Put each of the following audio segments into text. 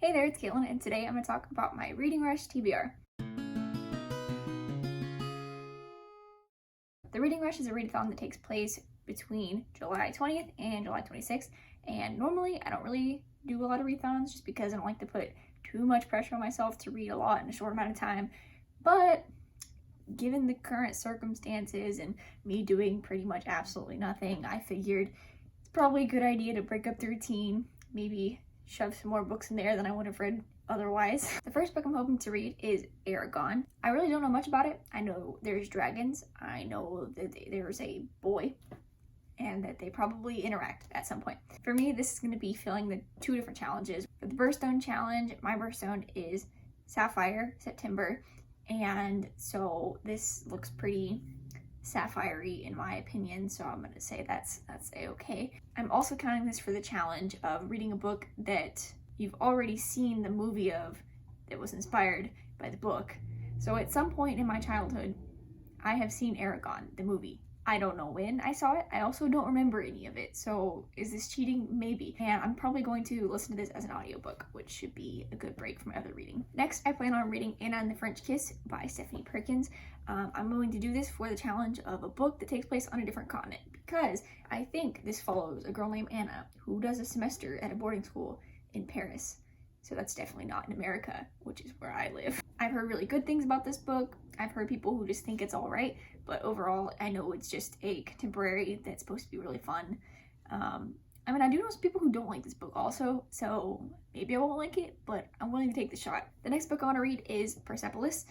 Hey there, it's Caitlin, and today I'm going to talk about my Reading Rush TBR. The Reading Rush is a readathon that takes place between July 20th and July 26th, and normally I don't really do a lot of readathons just because I don't like to put too much pressure on myself to read a lot in a short amount of time, but given the current circumstances and me doing pretty much absolutely nothing, I figured it's probably a good idea to break up the routine, maybe shove some more books in there than I would have read otherwise. The first book I'm hoping to read is Eragon. I really don't know much about it. I know there's dragons, I know that there's a boy, and that they probably interact at some point. For me, this is going to be filling the two different challenges. For the birthstone challenge, my birthstone is Sapphire, September, and so this looks pretty sapphire-y in my opinion, so I'm gonna say that's a-okay. I'm also counting this for the challenge of reading a book that you've already seen the movie of that was inspired by the book. So at some point in my childhood, I have seen Eragon, the movie. I don't know when I saw it. I also don't remember any of it. So is this cheating? Maybe. And I'm probably going to listen to this as an audiobook, which should be a good break from my other reading. Next, I plan on reading Anna and the French Kiss by Stephanie Perkins. I'm going to do this for the challenge of a book that takes place on a different continent because I think this follows a girl named Anna who does a semester at a boarding school in Paris. So that's definitely not in America, which is where I live. I've heard really good things about this book. I've heard people who just think it's all right, but overall, I know it's just a contemporary that's supposed to be really fun. I mean, I do know some people who don't like this book also, so maybe I won't like it, but I'm willing to take the shot. The next book I want to read is Persepolis.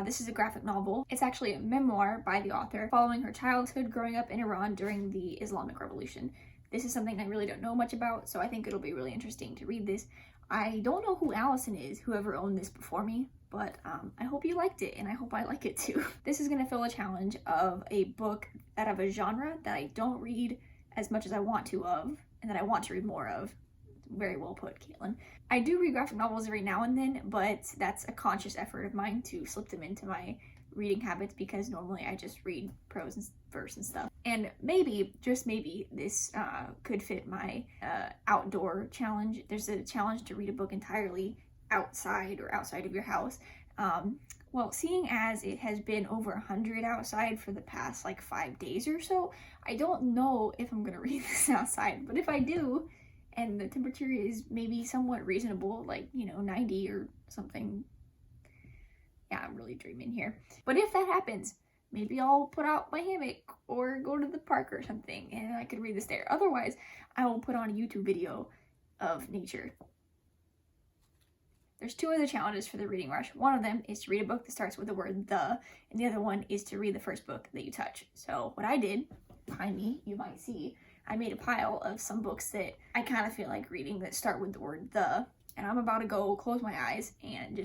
This is a graphic novel. It's actually a memoir by the author, following her childhood growing up in Iran during the Islamic Revolution. This is something I really don't know much about, so I think it'll be really interesting to read this. I don't know who Allison is, whoever owned this before me, but I hope you liked it, and I hope I like it too. This is going to fill a challenge of a book out of a genre that I don't read as much as I want to of, and that I want to read more of. Very well put, Caitlin. I do read graphic novels every now and then, but that's a conscious effort of mine to slip them into my reading habits because normally I just read prose and verse and stuff. And maybe, just maybe, this could fit my outdoor challenge. There's a challenge to read a book entirely outside or outside of your house. Well, seeing as it has been over 100 outside for the past like 5 days or so, I don't know if I'm gonna read this outside, but if I do, and the temperature is maybe somewhat reasonable, like, 90 or something. Yeah, I'm really dreaming here. But if that happens, maybe I'll put out my hammock or go to the park or something and I could read this there. Otherwise, I will put on a YouTube video of nature. There's 2 other challenges for the Reading Rush. One of them is to read a book that starts with the word the, and the other one is to read the first book that you touch. So what I did, behind me, you might see, I made a pile of some books that I kind of feel like reading that start with the word the, and I'm about to go close my eyes and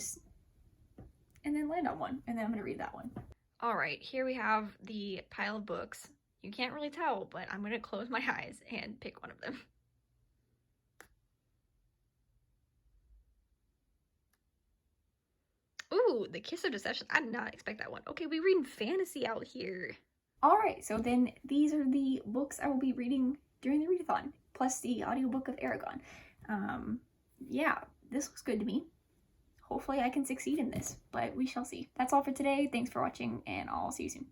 then land on one, and then I'm gonna read that one. All right, here we have the pile of books. You can't really tell, but I'm gonna close my eyes and pick one of them. Ooh, The Kiss of Deception. I did not expect that one. Okay, we reading fantasy out here. All right, so then these are the books I will be reading during the readathon, plus the audiobook of Eragon. Yeah, this looks good to me. Hopefully I can succeed in this, but we shall see. That's all for today. Thanks for watching, and I'll see you soon.